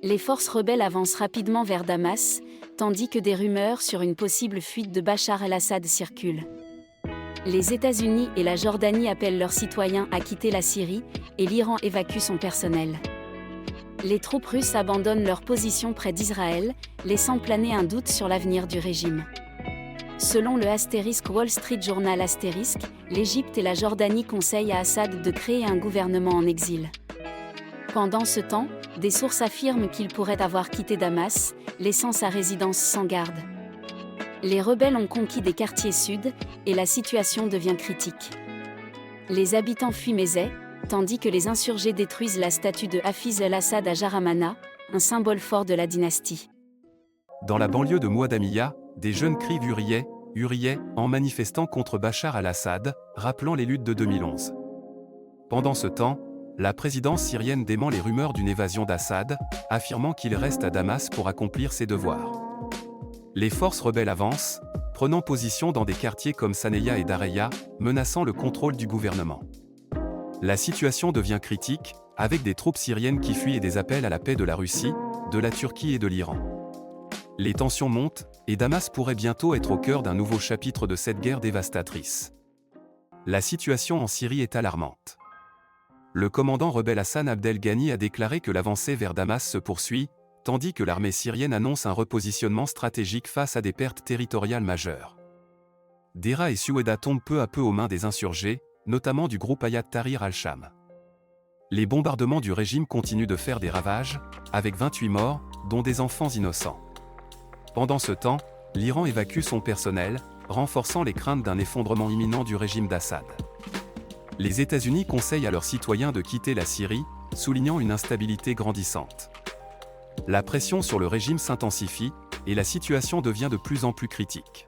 Les forces rebelles avancent rapidement vers Damas, tandis que des rumeurs sur une possible fuite de Bachar el-Assad circulent. Les États-Unis et la Jordanie appellent leurs citoyens à quitter la Syrie, et l'Iran évacue son personnel. Les troupes russes abandonnent leur position près d'Israël, laissant planer un doute sur l'avenir du régime. Selon le Wall Street Journal *, l'Égypte et la Jordanie conseillent à Assad de créer un gouvernement en exil. Pendant ce temps, des sources affirment qu'il pourrait avoir quitté Damas, laissant sa résidence sans garde. Les rebelles ont conquis des quartiers sud, et la situation devient critique. Les habitants fuient Mézeh, tandis que les insurgés détruisent la statue de Hafiz el-Assad à Jaramana, un symbole fort de la dynastie. Dans la banlieue de Mouadamiyah, des jeunes crient Hurriet, Hurriet, en manifestant contre Bachar al-Assad, rappelant les luttes de 2011. Pendant ce temps, la présidence syrienne dément les rumeurs d'une évasion d'Assad, affirmant qu'il reste à Damas pour accomplir ses devoirs. Les forces rebelles avancent, prenant position dans des quartiers comme Saneya et Dareya, menaçant le contrôle du gouvernement. La situation devient critique, avec des troupes syriennes qui fuient et des appels à la paix de la Russie, de la Turquie et de l'Iran. Les tensions montent, et Damas pourrait bientôt être au cœur d'un nouveau chapitre de cette guerre dévastatrice. La situation en Syrie est alarmante. Le commandant rebelle Hassan Abdel Ghani a déclaré que l'avancée vers Damas se poursuit, tandis que l'armée syrienne annonce un repositionnement stratégique face à des pertes territoriales majeures. Dera et Suweda tombent peu à peu aux mains des insurgés, notamment du groupe Hayat Tahrir al-Sham. Les bombardements du régime continuent de faire des ravages, avec 28 morts, dont des enfants innocents. Pendant ce temps, l'Iran évacue son personnel, renforçant les craintes d'un effondrement imminent du régime d'Assad. Les États-Unis conseillent à leurs citoyens de quitter la Syrie, soulignant une instabilité grandissante. La pression sur le régime s'intensifie, et la situation devient de plus en plus critique.